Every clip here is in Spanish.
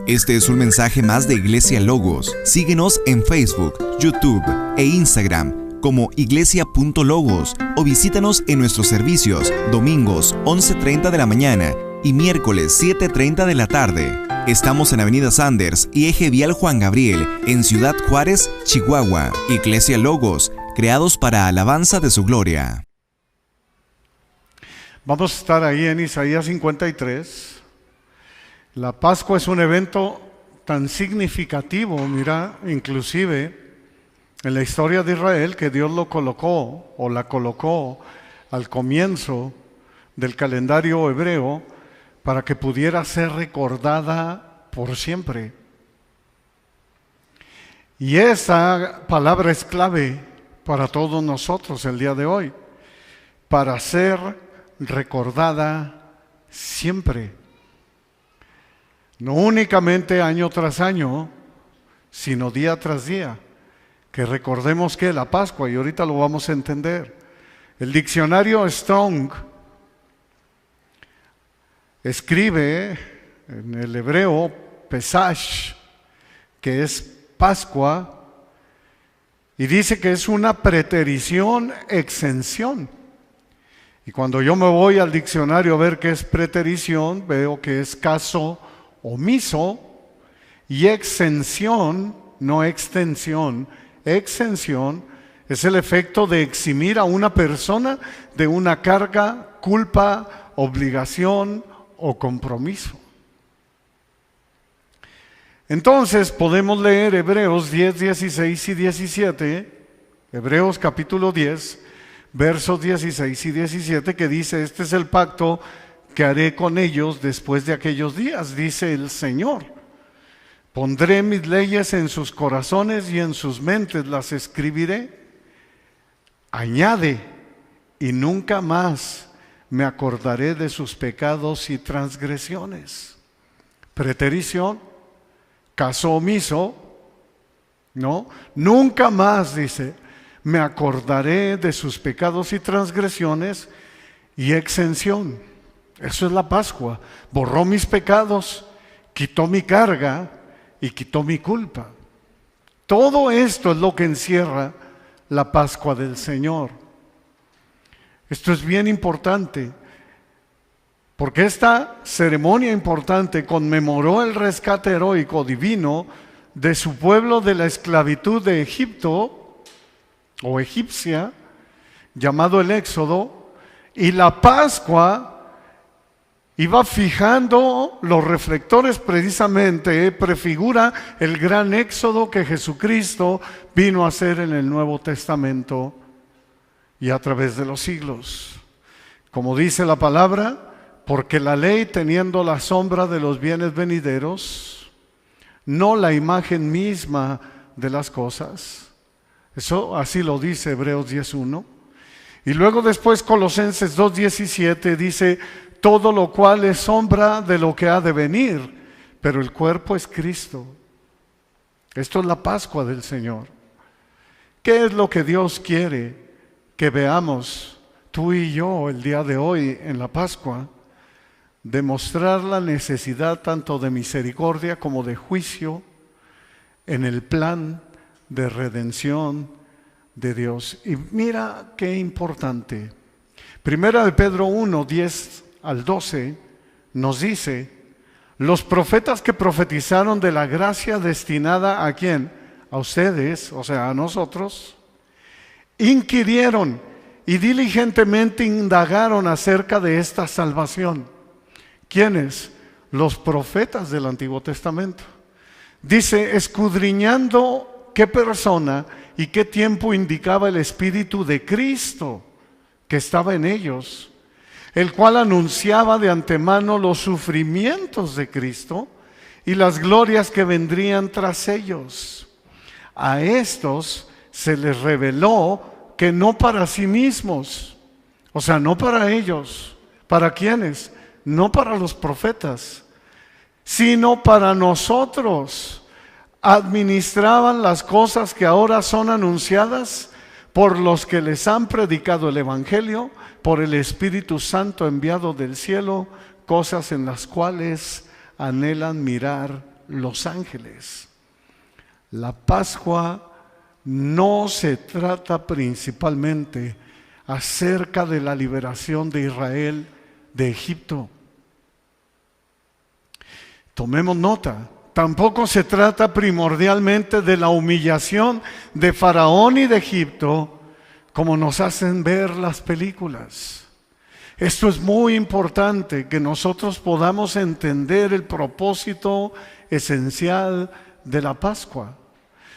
Este es un mensaje más de Iglesia Logos. Síguenos en Facebook, YouTube e Instagram como iglesia.logos o visítanos en nuestros servicios domingos 11:30 de la mañana y miércoles 7:30 de la tarde. Estamos en Avenida Sanders y Eje Vial Juan Gabriel, en Ciudad Juárez, Chihuahua. Iglesia Logos, creados para alabanza de su gloria. Vamos a estar ahí en Isaías 53. La Pascua es un evento tan significativo, mira, inclusive en la historia de Israel, que Dios lo colocó o la colocó al comienzo del calendario hebreo para que pudiera ser recordada por siempre. Y esa palabra es clave para todos nosotros el día de hoy, para ser recordada siempre. No únicamente año tras año, sino día tras día. Que recordemos que la Pascua, y ahorita lo vamos a entender. El diccionario Strong escribe en el hebreo Pesach, que es Pascua, y dice que es una preterición exención. Y cuando yo me voy al diccionario a ver qué es preterición, veo que es caso omiso, y exención, no extensión, exención es el efecto de eximir a una persona de una carga, culpa, obligación o compromiso. Entonces podemos leer Hebreos 10, 16 y 17, Hebreos capítulo 10, versos 16 y 17, que dice: este es el pacto que haré con ellos después de aquellos días, dice el Señor. Pondré mis leyes en sus corazones y en sus mentes las escribiré. Añade, y nunca más me acordaré de sus pecados y transgresiones. Preterición, caso omiso, ¿no? Nunca más, dice, me acordaré de sus pecados y transgresiones. Y exención, eso es la Pascua. Borró mis pecados, quitó mi carga y quitó mi culpa. Todo esto es lo que encierra la Pascua del Señor. Esto es bien importante, porque esta ceremonia importante conmemoró el rescate heroico divino de su pueblo de la esclavitud de Egipto o egipcia, llamado el Éxodo, y la Pascua iba fijando los reflectores precisamente, prefigura el gran éxodo que Jesucristo vino a hacer en el Nuevo Testamento y a través de los siglos. Como dice la palabra, porque la ley, teniendo la sombra de los bienes venideros, no la imagen misma de las cosas. Eso así lo dice Hebreos 10:1. Y luego después Colosenses 2:17 dice: todo lo cual es sombra de lo que ha de venir, pero el cuerpo es Cristo. Esto es la Pascua del Señor. ¿Qué es lo que Dios quiere que veamos tú y yo el día de hoy en la Pascua? Demostrar la necesidad tanto de misericordia como de juicio en el plan de redención de Dios. Y mira qué importante. Primera de Pedro 1, 10 al 12 nos dice: los profetas que profetizaron de la gracia destinada ¿a quién? A ustedes, o sea, a nosotros, inquirieron y diligentemente indagaron acerca de esta salvación. ¿Quiénes? Los profetas del Antiguo Testamento. Dice: escudriñando qué persona y qué tiempo indicaba el Espíritu de Cristo que estaba en ellos, el cual anunciaba de antemano los sufrimientos de Cristo y las glorias que vendrían tras ellos. A estos se les reveló que no para sí mismos, o sea, no para ellos. ¿Para quiénes? No para los profetas, sino para nosotros. Administraban las cosas que ahora son anunciadas por los que les han predicado el Evangelio, por el Espíritu Santo enviado del cielo, cosas en las cuales anhelan mirar los ángeles. La Pascua no se trata principalmente acerca de la liberación de Israel de Egipto. Tomemos nota, tampoco se trata primordialmente de la humillación de Faraón y de Egipto, como nos hacen ver las películas. Esto es muy importante, que nosotros podamos entender el propósito esencial de la Pascua.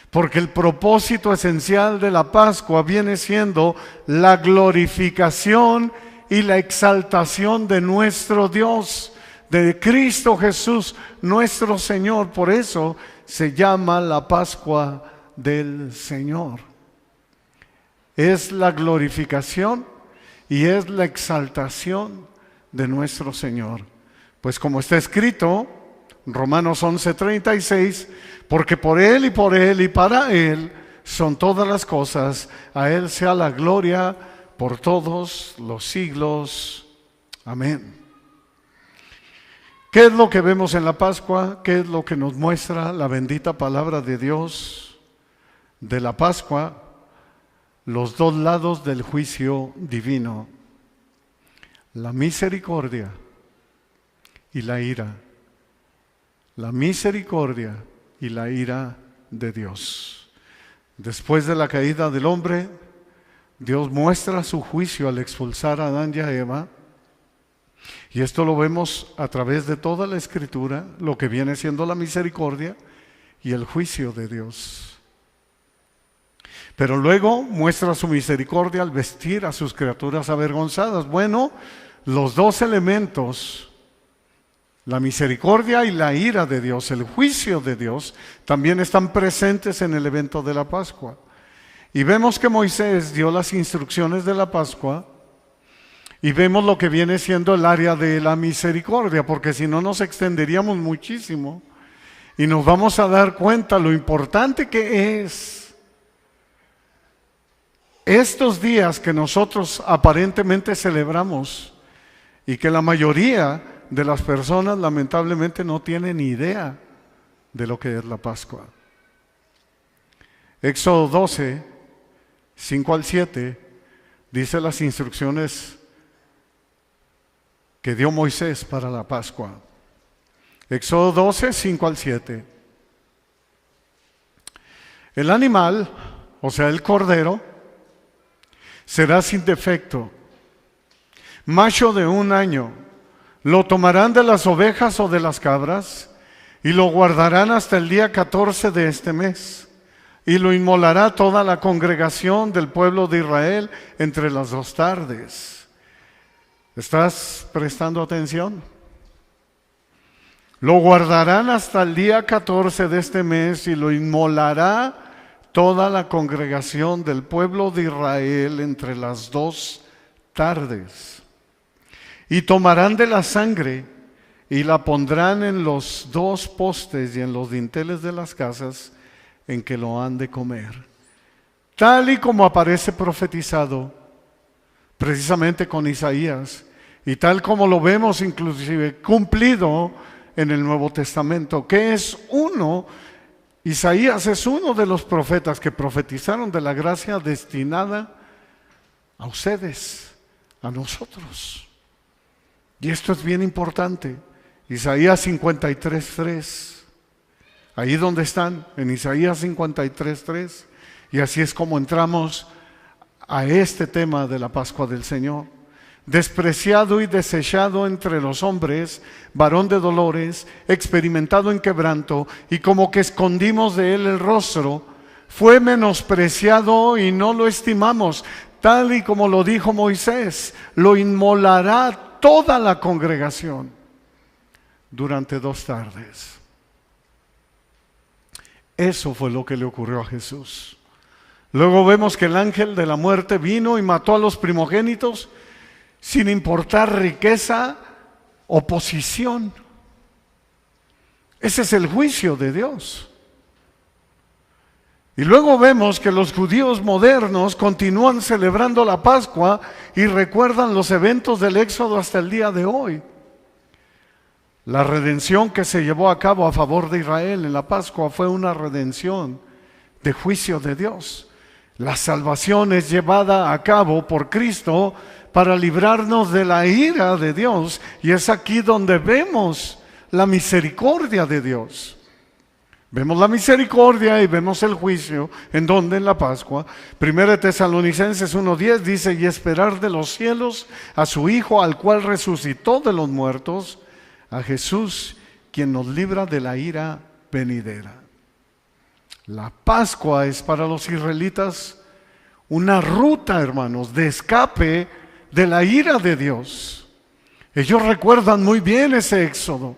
Porque el propósito esencial de la Pascua viene siendo la glorificación y la exaltación de nuestro Dios, de Cristo Jesús, nuestro Señor. Por eso se llama la Pascua del Señor. Es la glorificación y es la exaltación de nuestro Señor. Pues como está escrito, Romanos 11:36, porque por Él y para Él son todas las cosas, a Él sea la gloria por todos los siglos. Amén. ¿Qué es lo que vemos en la Pascua? ¿Qué es lo que nos muestra la bendita palabra de Dios de la Pascua? Los dos lados del juicio divino, la misericordia y la ira. La misericordia y la ira de Dios. Después de la caída del hombre, Dios muestra su juicio al expulsar a Adán y a Eva. Y esto lo vemos a través de toda la Escritura, lo que viene siendo la misericordia y el juicio de Dios. Pero luego muestra su misericordia al vestir a sus criaturas avergonzadas. Bueno, los dos elementos, la misericordia y la ira de Dios, el juicio de Dios, también están presentes en el evento de la Pascua. Y vemos que Moisés dio las instrucciones de la Pascua y vemos lo que viene siendo el área de la misericordia, porque si no nos extenderíamos muchísimo y nos vamos a dar cuenta lo importante que es estos días que nosotros aparentemente celebramos y que la mayoría de las personas lamentablemente no tienen ni idea de lo que es la Pascua. Éxodo 12, 5 al 7, dice las instrucciones que dio Moisés para la Pascua. Éxodo 12, 5 al 7. El animal, o sea el cordero, será sin defecto, macho de 1 año. Lo tomarán de las ovejas o de las cabras y lo guardarán hasta el día 14 de este mes. Y lo inmolará toda la congregación del pueblo de Israel entre las 2 tardes. ¿Estás prestando atención? Lo guardarán hasta el día 14 de este mes y lo inmolará toda la congregación del pueblo de Israel entre las 2 tardes. Y tomarán de la sangre y la pondrán en los 2 postes y en los dinteles de las casas en que lo han de comer. Tal y como aparece profetizado precisamente con Isaías, y tal como lo vemos inclusive cumplido en el Nuevo Testamento, que es Isaías es uno de los profetas que profetizaron de la gracia destinada a ustedes, a nosotros. Y esto es bien importante. Isaías 53:3. Ahí donde están, en Isaías 53:3. Y así es como entramos a este tema de la Pascua del Señor. Despreciado y desechado entre los hombres, varón de dolores, experimentado en quebranto, y como que escondimos de él el rostro, fue menospreciado y no lo estimamos. Tal y como lo dijo Moisés, lo inmolará toda la congregación durante 2 tardes. Eso fue lo que le ocurrió a Jesús. Luego vemos que el ángel de la muerte vino y mató a los primogénitos sin importar riqueza o posición. Ese es el juicio de Dios. Y luego vemos que los judíos modernos continúan celebrando la Pascua y recuerdan los eventos del Éxodo hasta el día de hoy. La redención que se llevó a cabo a favor de Israel en la Pascua fue una redención de juicio de Dios. La salvación es llevada a cabo por Cristo para librarnos de la ira de Dios, y es aquí donde vemos la misericordia de Dios. Vemos la misericordia y vemos el juicio. ¿En dónde? En la Pascua. 1 Tesalonicenses 1:10 dice: y esperar de los cielos a su Hijo, al cual resucitó de los muertos, a Jesús, quien nos libra de la ira venidera. La Pascua es para los israelitas una ruta, hermanos, de escape de la ira de Dios. Ellos recuerdan muy bien ese éxodo.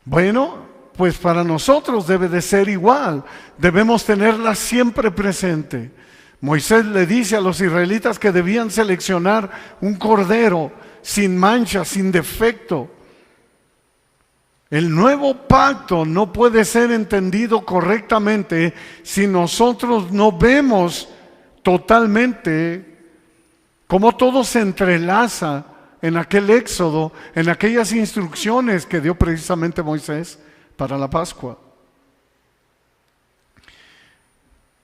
Bueno, pues para nosotros debe de ser igual. Debemos tenerla siempre presente. Moisés le dice a los israelitas que debían seleccionar un cordero sin mancha, sin defecto. El nuevo pacto no puede ser entendido correctamente si nosotros no vemos totalmente cómo todo se entrelaza en aquel éxodo, en aquellas instrucciones que dio precisamente Moisés para la Pascua.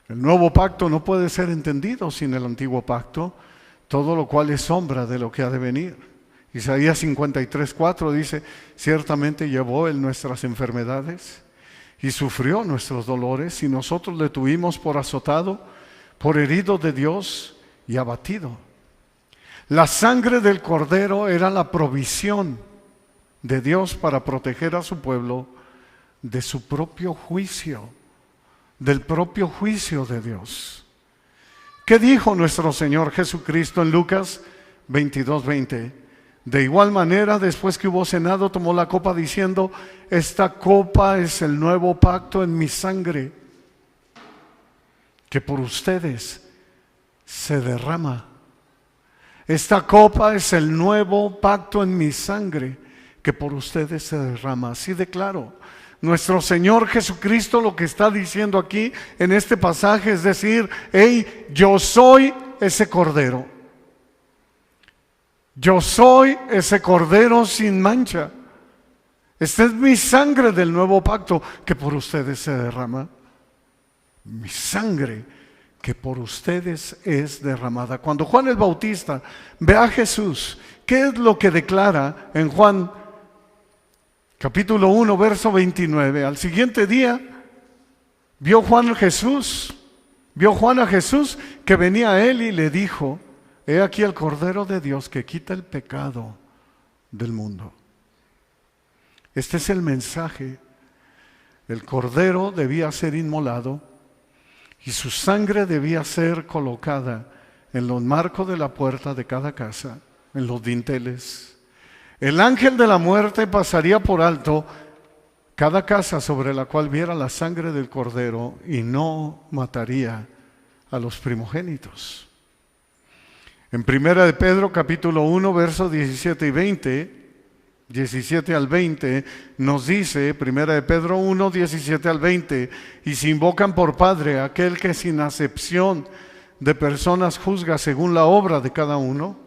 El nuevo pacto no puede ser entendido sin el antiguo pacto, todo lo cual es sombra de lo que ha de venir. Isaías 53:4 dice: ciertamente llevó él nuestras enfermedades y sufrió nuestros dolores, y nosotros le tuvimos por azotado, por herido de Dios y abatido. La sangre del Cordero era la provisión de Dios para proteger a su pueblo de su propio juicio, del propio juicio de Dios. ¿Qué dijo nuestro Señor Jesucristo en Lucas 22:20? De igual manera, después que hubo cenado, tomó la copa diciendo: esta copa es el nuevo pacto en mi sangre, que por ustedes se derrama. Esta copa es el nuevo pacto en mi sangre, que por ustedes se derrama. Así de claro. Nuestro Señor Jesucristo lo que está diciendo aquí en este pasaje es decir: hey, yo soy ese cordero. Yo soy ese cordero sin mancha. Esta es mi sangre del nuevo pacto que por ustedes se derrama. Mi sangre que por ustedes es derramada. Cuando Juan el Bautista ve a Jesús, ¿qué es lo que declara en Juan capítulo 1, verso 29? Al siguiente día vio Juan a Jesús que venía a él y le dijo: he aquí el Cordero de Dios que quita el pecado del mundo. Este es el mensaje. El Cordero debía ser inmolado y su sangre debía ser colocada en los marcos de la puerta de cada casa, en los dinteles. El ángel de la muerte pasaría por alto cada casa sobre la cual viera la sangre del Cordero y no mataría a los primogénitos. En 1 de Pedro capítulo 1 versos 17 al 20 nos dice, 1 de Pedro 1, 17 al 20: y si invocan por Padre a aquel que sin acepción de personas juzga según la obra de cada uno,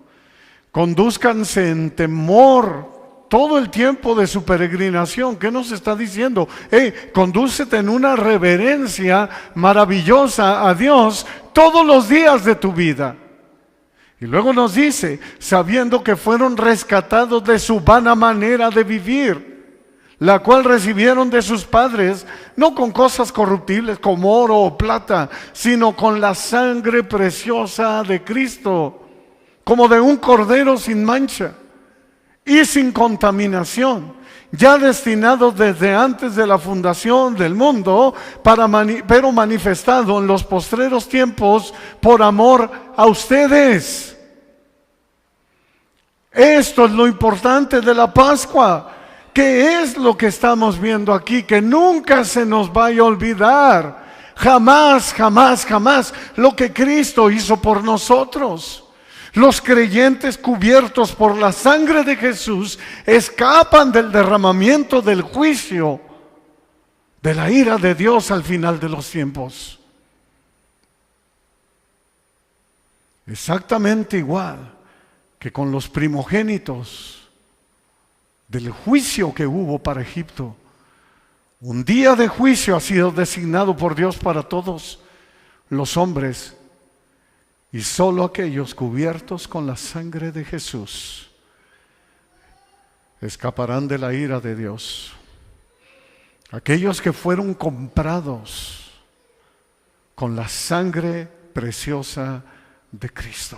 condúzcanse en temor todo el tiempo de su peregrinación. ¿Qué nos está diciendo? Condúcete en una reverencia maravillosa a Dios todos los días de tu vida. Y luego nos dice: sabiendo que fueron rescatados de su vana manera de vivir, la cual recibieron de sus padres, no con cosas corruptibles como oro o plata, sino con la sangre preciosa de Cristo, como de un cordero sin mancha y sin contaminación, ya destinados desde antes de la fundación del mundo, pero manifestado en los postreros tiempos por amor a ustedes. Esto es lo importante de la Pascua. ¿Qué es lo que estamos viendo aquí? Que nunca se nos vaya a olvidar, jamás, jamás, jamás, lo que Cristo hizo por nosotros. Los creyentes cubiertos por la sangre de Jesús escapan del derramamiento del juicio, de la ira de Dios al final de los tiempos. Exactamente igual que con los primogénitos del juicio que hubo para Egipto. Un día de juicio ha sido designado por Dios para todos los hombres, y solo aquellos cubiertos con la sangre de Jesús escaparán de la ira de Dios. Aquellos que fueron comprados con la sangre preciosa de Cristo.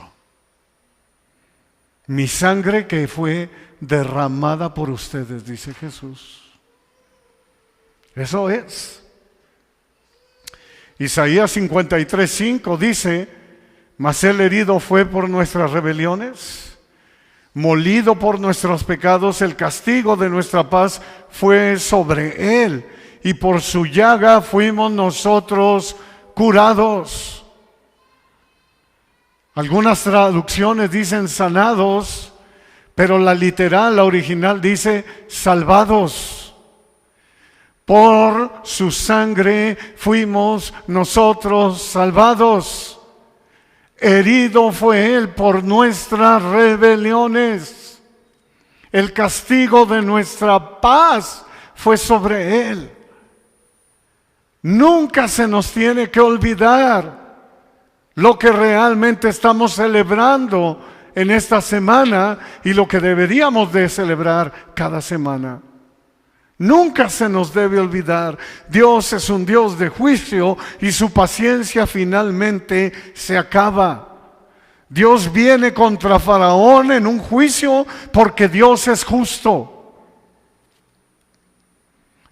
Mi sangre que fue derramada por ustedes, dice Jesús. Eso es. Isaías 53:5 dice: mas él herido fue por nuestras rebeliones, molido por nuestros pecados, el castigo de nuestra paz fue sobre él, y por su llaga fuimos nosotros curados. Algunas traducciones dicen sanados, pero la literal, la original dice salvados. Por su sangre fuimos nosotros salvados. Herido fue él por nuestras rebeliones. El castigo de nuestra paz fue sobre él. Nunca se nos tiene que olvidar lo que realmente estamos celebrando en esta semana y lo que deberíamos de celebrar cada semana. Nunca se nos debe olvidar, Dios es un Dios de juicio y su paciencia finalmente se acaba. Dios viene contra Faraón en un juicio porque Dios es justo.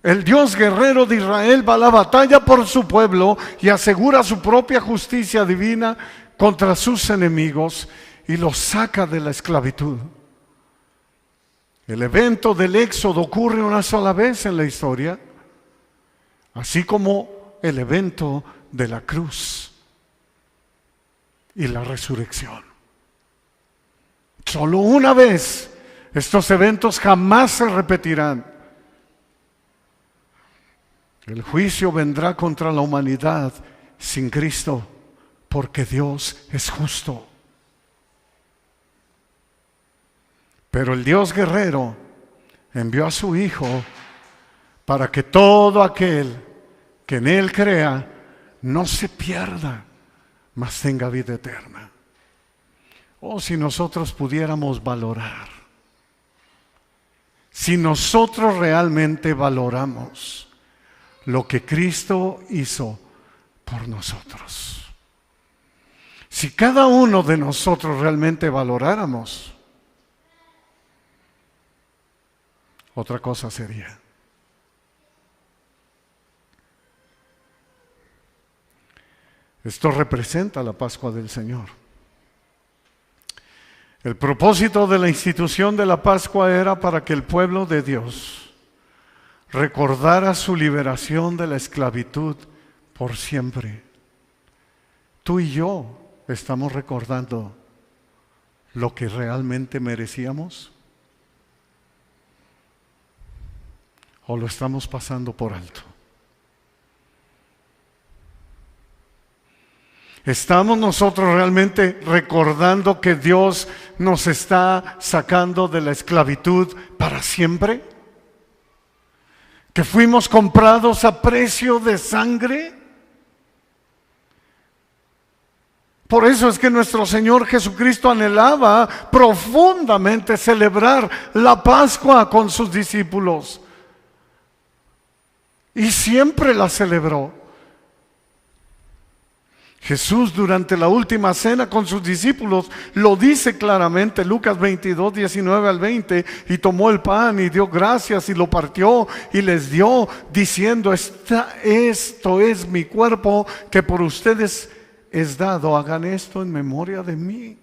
El Dios guerrero de Israel va a la batalla por su pueblo y asegura su propia justicia divina contra sus enemigos y los saca de la esclavitud. El evento del éxodo ocurre una sola vez en la historia, así como el evento de la cruz y la resurrección. Solo una vez. Estos eventos jamás se repetirán. El juicio vendrá contra la humanidad sin Cristo, porque Dios es justo. Pero el Dios guerrero envió a su Hijo para que todo aquel que en Él crea no se pierda, mas tenga vida eterna. Oh, si nosotros pudiéramos valorar, si nosotros realmente valoramos lo que Cristo hizo por nosotros. Si cada uno de nosotros realmente valoráramos, otra cosa sería. Esto representa la Pascua del Señor. El propósito de la institución de la Pascua era para que el pueblo de Dios recordara su liberación de la esclavitud por siempre. Tú y yo estamos recordando lo que realmente merecíamos, o lo estamos pasando por alto. ¿Estamos nosotros realmente recordando que Dios nos está sacando de la esclavitud para siempre? ¿Que fuimos comprados a precio de sangre? Por eso es que nuestro Señor Jesucristo anhelaba profundamente celebrar la Pascua con sus discípulos. Y siempre la celebró. Jesús durante la última cena con sus discípulos lo dice claramente, Lucas 22, 19 al 20, y tomó el pan y dio gracias y lo partió y les dio, diciendo: esto es mi cuerpo que por ustedes es dado, hagan esto en memoria de mí.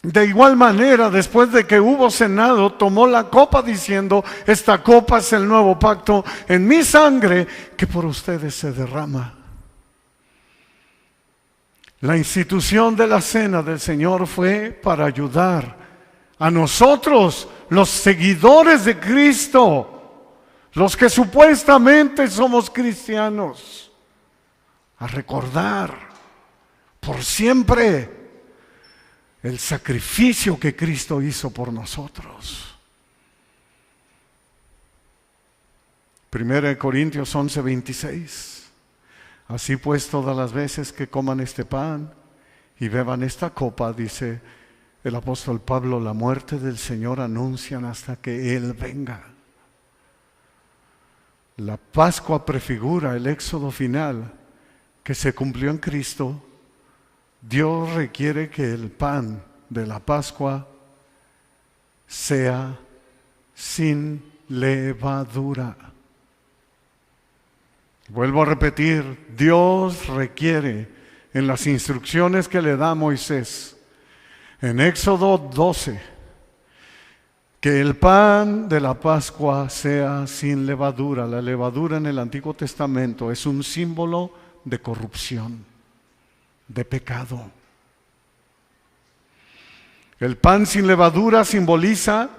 De igual manera, después de que hubo cenado, tomó la copa diciendo: esta copa es el nuevo pacto en mi sangre que por ustedes se derrama. La institución de la cena del Señor fue para ayudar a nosotros, los seguidores de Cristo, los que supuestamente somos cristianos, a recordar por siempre el sacrificio que Cristo hizo por nosotros. 1 Corintios 11:26. Así pues, todas las veces que coman este pan y beban esta copa, dice el apóstol Pablo, la muerte del Señor anuncian hasta que Él venga. La Pascua prefigura el éxodo final que se cumplió en Cristo. Dios requiere que el pan de la Pascua sea sin levadura. Vuelvo a repetir, Dios requiere en las instrucciones que le da a Moisés, en Éxodo 12, que el pan de la Pascua sea sin levadura. La levadura en el Antiguo Testamento es un símbolo de corrupción, de pecado. El pan sin levadura simboliza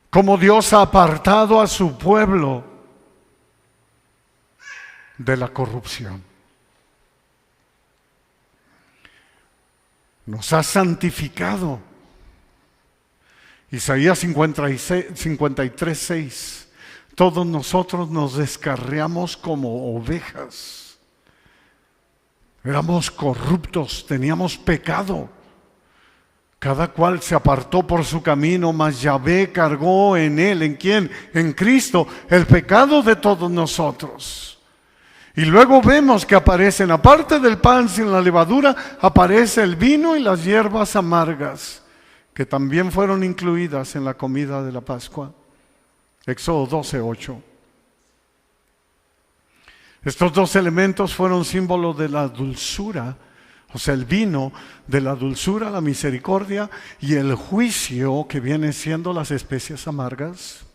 cómo Dios ha apartado a su pueblo de la corrupción. Nos ha santificado. Isaías 53:6. Todos nosotros nos descarriamos como ovejas. Éramos corruptos, teníamos pecado. Cada cual se apartó por su camino, mas Yahvé cargó en él. ¿En quién? En Cristo, el pecado de todos nosotros. Y luego vemos que aparecen, aparte del pan sin la levadura, aparece el vino y las hierbas amargas, que también fueron incluidas en la comida de la Pascua. Éxodo 12:8. Estos dos elementos fueron símbolos de la dulzura, o sea, el vino de la dulzura, la misericordia, y el juicio, que vienen siendo las especias amargas.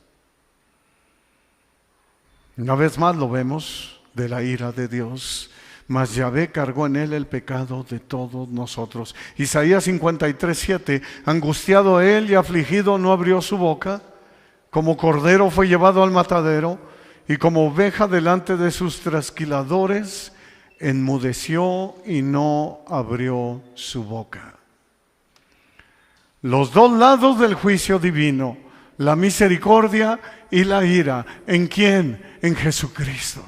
Una vez más lo vemos, de la ira de Dios, mas Yahvé cargó en él el pecado de todos nosotros. Isaías 53:7. Angustiado él y afligido no abrió su boca, como cordero fue llevado al matadero, y como oveja delante de sus trasquiladores, enmudeció y no abrió su boca. Los dos lados del juicio divino, la misericordia y la ira. ¿En quién? En Jesucristo.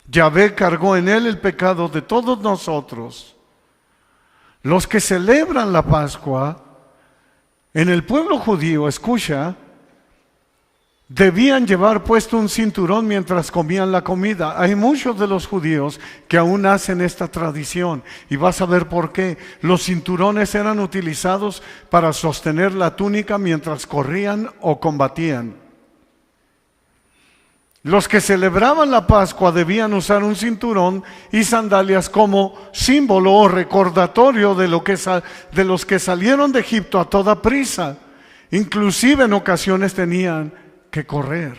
Yahvé cargó en él el pecado de todos nosotros. Los que celebran la Pascua, en el pueblo judío, escucha, debían llevar puesto un cinturón mientras comían la comida. Hay muchos de los judíos que aún hacen esta tradición, y vas a ver por qué. Los cinturones eran utilizados para sostener la túnica mientras corrían o combatían. Los que celebraban la Pascua debían usar un cinturón y sandalias como símbolo o recordatorio de los que salieron de Egipto a toda prisa. Inclusive en ocasiones tenían que correr.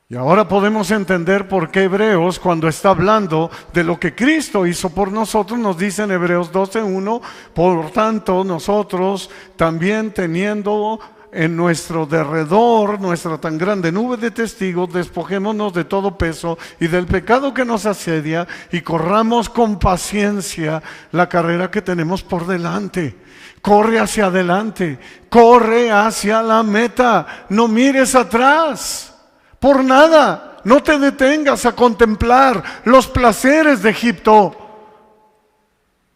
Y ahora podemos entender por qué Hebreos, cuando está hablando de lo que Cristo hizo por nosotros, nos dice en Hebreos 12:1, por tanto nosotros también, teniendo en nuestro derredor nuestra tan grande nube de testigos, despojémonos de todo peso y del pecado que nos asedia, y corramos con paciencia la carrera que tenemos por delante. Corre hacia adelante, corre hacia la meta, no mires atrás, por nada. No te detengas a contemplar los placeres de Egipto.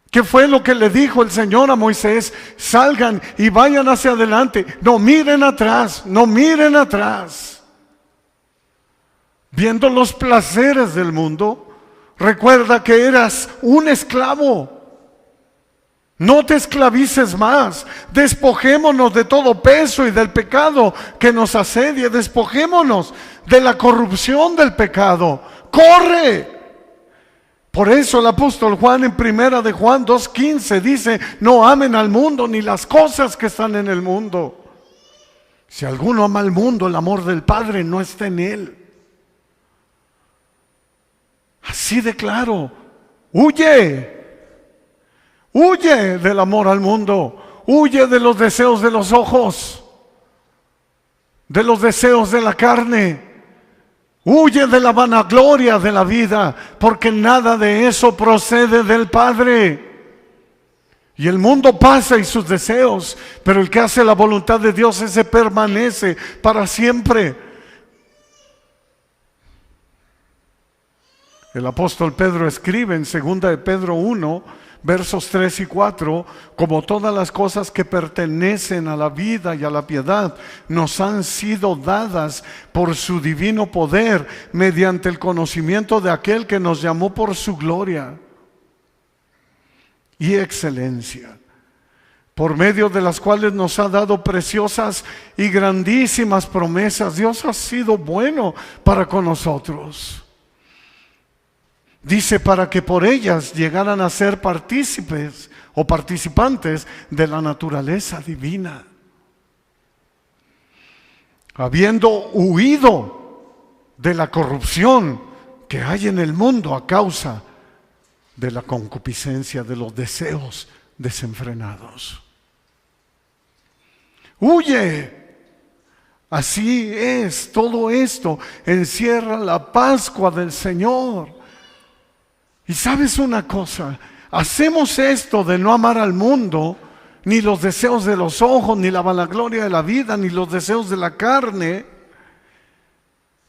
¿Qué fue lo que le dijo el Señor a Moisés? Salgan y vayan hacia adelante. No miren atrás, no miren atrás. Viendo los placeres del mundo, recuerda que eras un esclavo. No te esclavices más. Despojémonos de todo peso y del pecado que nos asedia. Despojémonos de la corrupción del pecado. ¡Corre! Por eso el apóstol Juan en 1 de Juan 2:15 dice: no amen al mundo ni las cosas que están en el mundo. Si alguno ama al mundo, el amor del Padre no está en él. Así de claro. Huye del amor al mundo. Huye de los deseos de los ojos, de los deseos de la carne. Huye de la vanagloria de la vida, porque nada de eso procede del Padre. Y el mundo pasa y sus deseos, pero el que hace la voluntad de Dios, ese permanece para siempre. El apóstol Pedro escribe en 2 de Pedro 1, versos 3 y 4, como todas las cosas que pertenecen a la vida y a la piedad nos han sido dadas por su divino poder, mediante el conocimiento de aquel que nos llamó por su gloria y excelencia, por medio de las cuales nos ha dado preciosas y grandísimas promesas. Dios ha sido bueno para con nosotros. Dice, para que por ellas llegaran a ser partícipes o participantes de la naturaleza divina, habiendo huido de la corrupción que hay en el mundo a causa de la concupiscencia, de los deseos desenfrenados. Huye. Así es, todo esto encierra la Pascua del Señor. Y sabes una cosa, hacemos esto de no amar al mundo, ni los deseos de los ojos, ni la vanagloria de la vida, ni los deseos de la carne.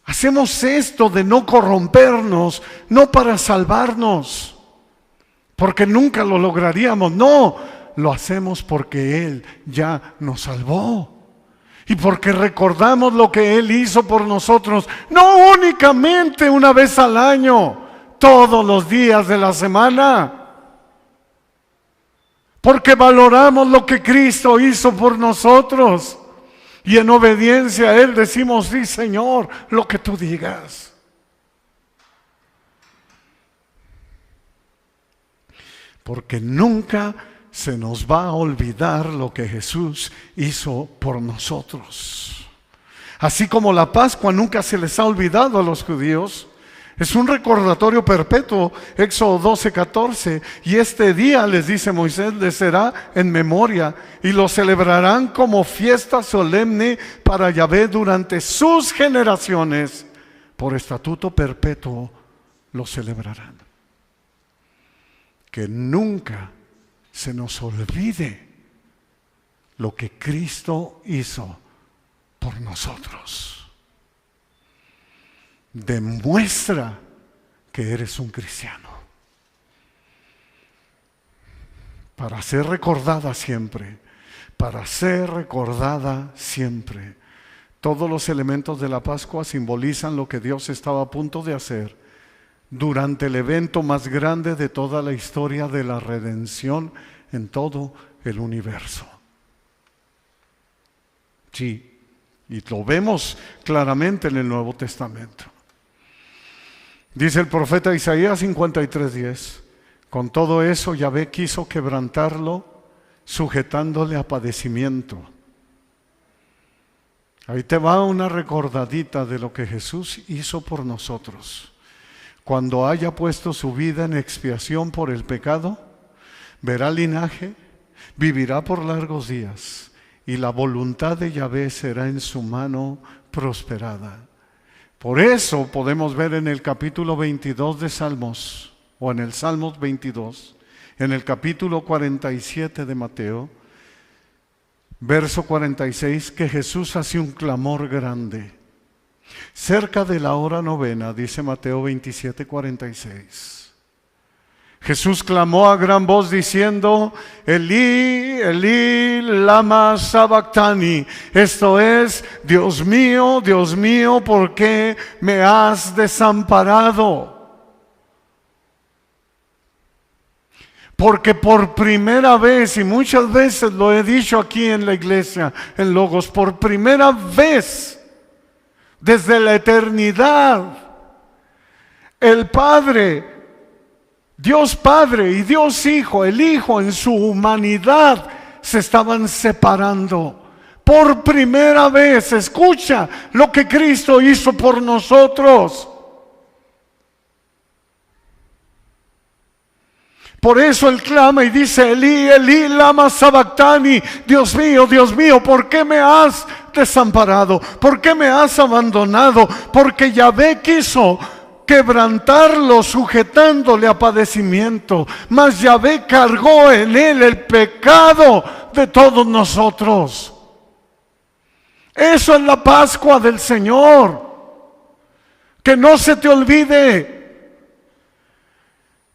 Hacemos esto de no corrompernos, no para salvarnos, porque nunca lo lograríamos. No, lo hacemos porque Él ya nos salvó. Y porque recordamos lo que Él hizo por nosotros, no únicamente una vez al año, todos los días de la semana. Porque valoramos lo que Cristo hizo por nosotros. Y en obediencia a Él decimos, sí, Señor, lo que tú digas. Porque nunca se nos va a olvidar lo que Jesús hizo por nosotros. Así como la Pascua nunca se les ha olvidado a los judíos, es un recordatorio perpetuo. Éxodo 12:14. Y este día, les dice Moisés, les será en memoria, y lo celebrarán como fiesta solemne para Yahvé durante sus generaciones. Por estatuto perpetuo lo celebrarán. Que nunca se nos olvide lo que Cristo hizo por nosotros. Demuestra que eres un cristiano, para ser recordada siempre, para ser recordada siempre. Todos los elementos de la Pascua simbolizan lo que Dios estaba a punto de hacer durante el evento más grande de toda la historia de la redención en todo el universo. Sí, y lo vemos claramente en el Nuevo Testamento. Dice el profeta Isaías 53:10, con todo eso Yahvé quiso quebrantarlo, sujetándole a padecimiento. Ahí te va una recordadita de lo que Jesús hizo por nosotros. Cuando haya puesto su vida en expiación por el pecado, verá linaje, vivirá por largos días, y la voluntad de Yahvé será en su mano prosperada. Por eso podemos ver en el capítulo 22 de Salmos, o en el Salmos 22, en el capítulo 47 de Mateo, verso 46, que Jesús hace un clamor grande. Cerca de la hora novena, dice Mateo 27:46. Jesús clamó a gran voz diciendo, Elí, Elí, lama sabactani. Esto es, Dios mío, ¿por qué me has desamparado? Porque por primera vez, y muchas veces lo he dicho aquí en la iglesia, en Logos, por primera vez, desde la eternidad, el Padre, Dios Padre y Dios Hijo, el Hijo en su humanidad, se estaban separando. Por primera vez, escucha lo que Cristo hizo por nosotros. Por eso Él clama y dice: Elí, Elí, lama sabactani. Dios mío, ¿por qué me has desamparado? ¿Por qué me has abandonado? Porque Yahvé quiso quebrantarlo, sujetándole a padecimiento, mas Yahvé cargó en Él el pecado de todos nosotros. Eso es la Pascua del Señor. Que no se te olvide.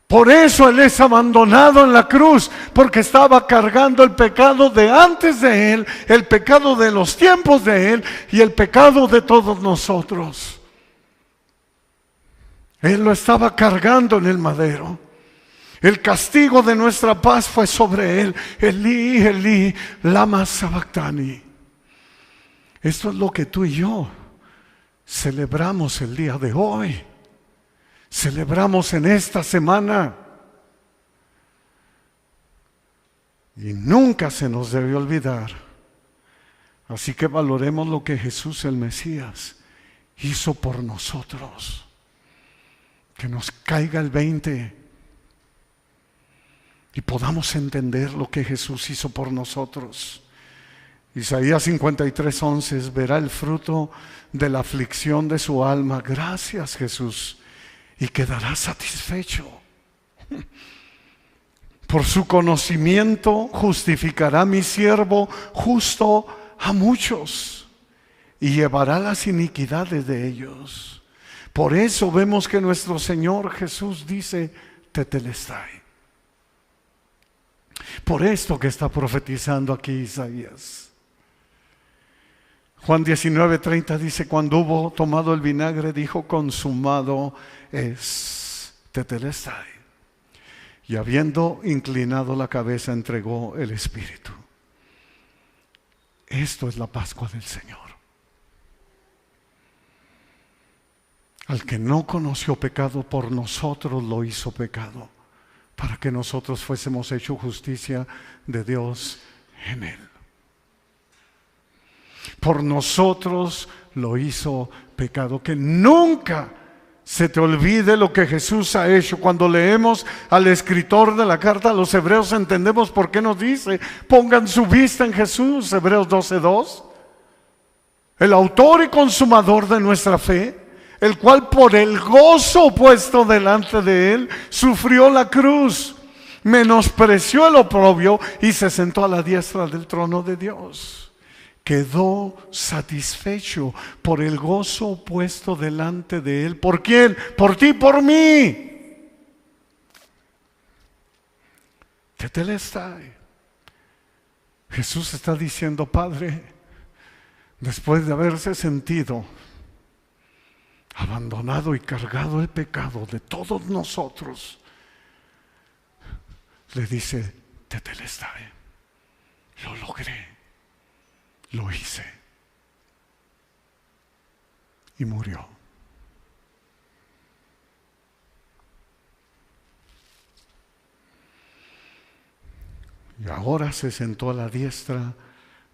Por eso Él es abandonado en la cruz, porque estaba cargando el pecado de antes de Él, el pecado de los tiempos de Él y el pecado de todos nosotros. Él lo estaba cargando en el madero. El castigo de nuestra paz fue sobre Él. Elí, Elí, lama sabactani. Esto es lo que tú y yo celebramos el día de hoy. Celebramos en esta semana. Y nunca se nos debe olvidar. Así que valoremos lo que Jesús el Mesías hizo por nosotros. Que nos caiga el 20 y podamos entender lo que Jesús hizo por nosotros. Isaías 53:11: verá el fruto de la aflicción de su alma. Gracias, Jesús. Y quedará satisfecho. Por su conocimiento justificará mi siervo justo a muchos y llevará las iniquidades de ellos. Por eso vemos que nuestro Señor Jesús dice: tetelestai. Por esto que está profetizando aquí Isaías. Juan 19:30 dice: cuando hubo tomado el vinagre, dijo: consumado es, tetelestai. Y habiendo inclinado la cabeza, entregó el Espíritu. Esto es la Pascua del Señor. Al que no conoció pecado, por nosotros lo hizo pecado, para que nosotros fuésemos hechos justicia de Dios en Él. Por nosotros lo hizo pecado. Que nunca se te olvide lo que Jesús ha hecho. Cuando leemos al escritor de la carta a los Hebreos, entendemos por qué nos dice: pongan su vista en Jesús. Hebreos 12:2. El autor y consumador de nuestra fe, el cual por el gozo puesto delante de Él sufrió la cruz, menospreció el oprobio y se sentó a la diestra del trono de Dios. Quedó satisfecho por el gozo puesto delante de Él. ¿Por quién? Por ti, por mí. Tetelestai. Jesús está diciendo: Padre, después de haberse sentido abandonado y cargado el pecado de todos nosotros, le dice: tetelestai. Lo logré. Lo hice. Y murió. Y ahora se sentó a la diestra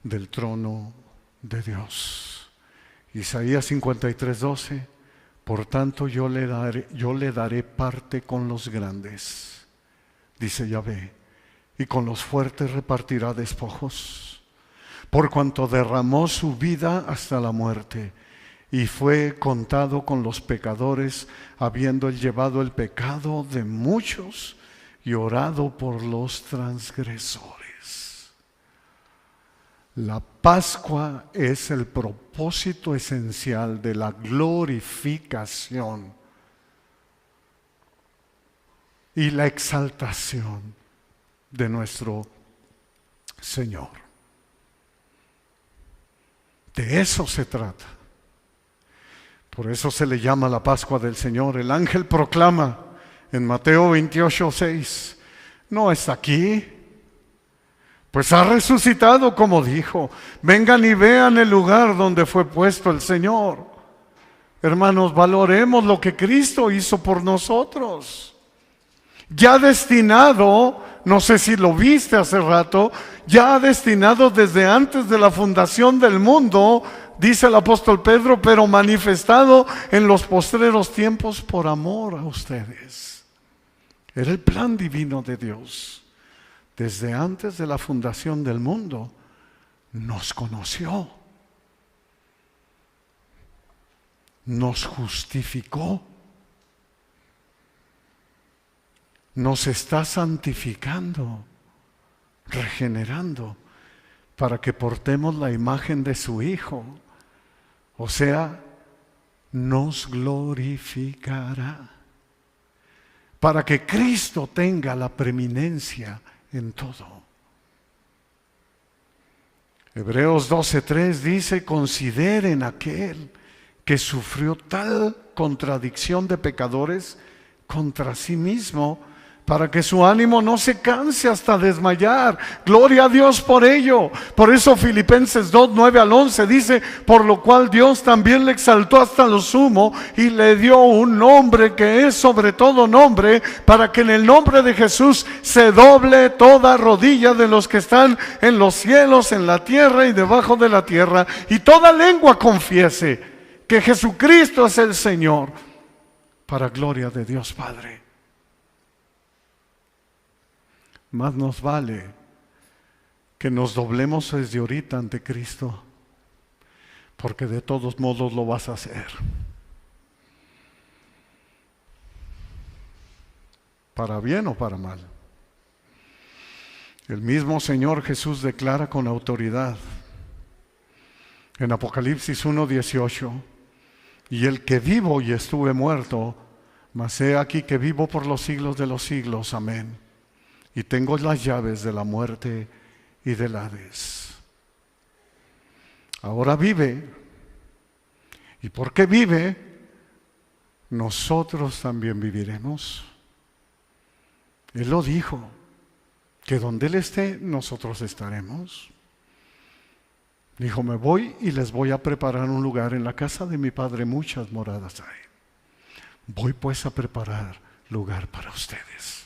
del trono de Dios. Isaías 53:12: por tanto yo le daré parte con los grandes, dice Yahvé, y con los fuertes repartirá despojos. Por cuanto derramó su vida hasta la muerte y fue contado con los pecadores, habiendo él llevado el pecado de muchos y orado por los transgresores. La Pascua es el propósito esencial de la glorificación y la exaltación de nuestro Señor. De eso se trata. Por eso se le llama la Pascua del Señor. El ángel proclama en Mateo 28:6: no está aquí, pues ha resucitado como dijo. Vengan y vean el lugar donde fue puesto el Señor. Hermanos, valoremos lo que Cristo hizo por nosotros. Ya destinado, no sé si lo viste hace rato, ya destinado desde antes de la fundación del mundo, dice el apóstol Pedro, pero manifestado en los postreros tiempos por amor a ustedes. Era el plan divino de Dios. Desde antes de la fundación del mundo, nos conoció, nos justificó, nos está santificando, regenerando, para que portemos la imagen de su Hijo. O sea, nos glorificará, para que Cristo tenga la preeminencia en todo. Hebreos 12:3 dice: consideren aquel que sufrió tal contradicción de pecadores contra sí mismo, para que su ánimo no se canse hasta desmayar. Gloria a Dios por ello. Por eso Filipenses 2:9-11 dice: por lo cual Dios también le exaltó hasta lo sumo y le dio un nombre que es sobre todo nombre, para que en el nombre de Jesús se doble toda rodilla de los que están en los cielos, en la tierra y debajo de la tierra, y toda lengua confiese que Jesucristo es el Señor, para gloria de Dios Padre. Más nos vale que nos doblemos desde ahorita ante Cristo, porque de todos modos lo vas a hacer. Para bien o para mal. El mismo Señor Jesús declara con autoridad en Apocalipsis 1:18: y el que vivo y estuve muerto, mas he aquí que vivo por los siglos de los siglos. Amén. Y tengo las llaves de la muerte y del Hades. Ahora vive. ¿Y por qué vive? Nosotros también viviremos. Él lo dijo, que donde Él esté, nosotros estaremos. Dijo: me voy y les voy a preparar un lugar. En la casa de mi Padre muchas moradas hay. Voy pues a preparar lugar para ustedes.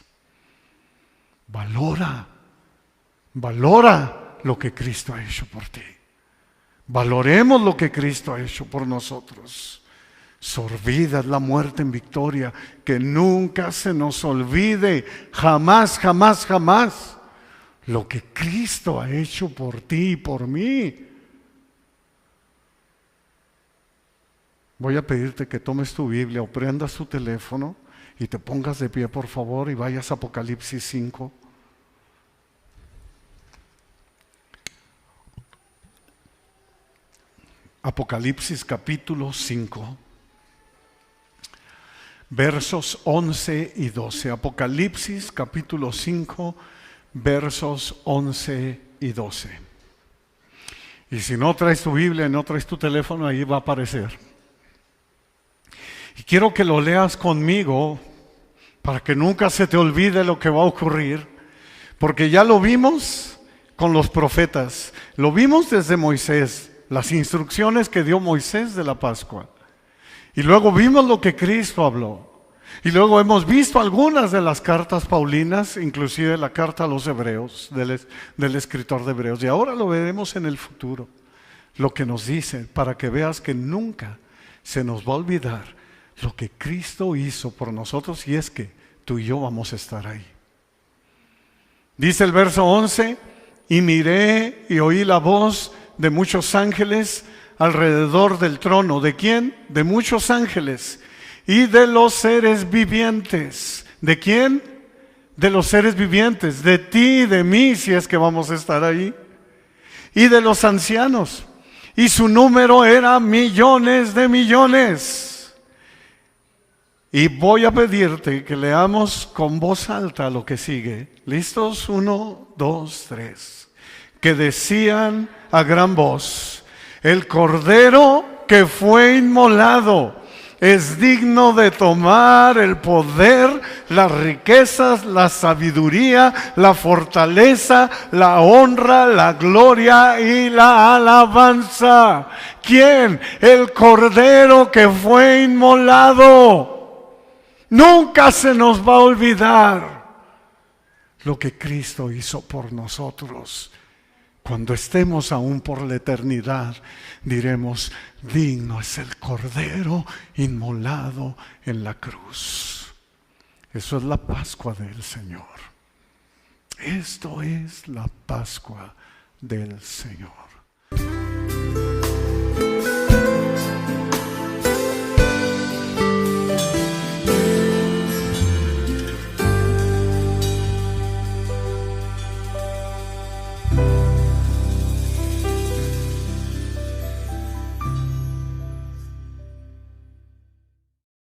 Valora lo que Cristo ha hecho por ti. Valoremos lo que Cristo ha hecho por nosotros. Sorbida es la muerte en victoria. Que nunca se nos olvide, jamás, jamás, jamás, lo que Cristo ha hecho por ti y por mí. Voy a pedirte que tomes tu Biblia o prendas tu teléfono y te pongas de pie, por favor, y vayas a Apocalipsis 5. Apocalipsis capítulo 5, versos 11 y 12. Apocalipsis capítulo 5, versos 11 y 12. Y si no traes tu Biblia y no traes tu teléfono, ahí va a aparecer. Y quiero que lo leas conmigo para que nunca se te olvide lo que va a ocurrir, porque ya lo vimos con los profetas, lo vimos desde Moisés, las instrucciones que dio Moisés de la Pascua, y luego vimos lo que Cristo habló, y luego hemos visto algunas de las cartas paulinas, inclusive la carta a los Hebreos, del escritor de Hebreos, y ahora lo veremos en el futuro, lo que nos dice, para que veas que nunca se nos va a olvidar lo que Cristo hizo por nosotros, y es que tú y yo vamos a estar ahí. Dice el verso 11: y miré y oí la voz de muchos ángeles alrededor del trono. ¿De quién? De muchos ángeles y de los seres vivientes. ¿De quién? De los seres vivientes, de ti y de mí, si es que vamos a estar ahí, y de los ancianos, y su número era millones de millones. Y voy a pedirte que leamos con voz alta lo que sigue. ¿Listos? 1, 2, 3. Que decían a gran voz: el Cordero que fue inmolado es digno de tomar el poder, las riquezas, la sabiduría, la fortaleza, la honra, la gloria y la alabanza. ¿Quién? El Cordero que fue inmolado. Nunca se nos va a olvidar lo que Cristo hizo por nosotros. Cuando estemos aún por la eternidad, diremos: digno es el Cordero inmolado en la cruz. Eso es la Pascua del Señor. Esto es la Pascua del Señor.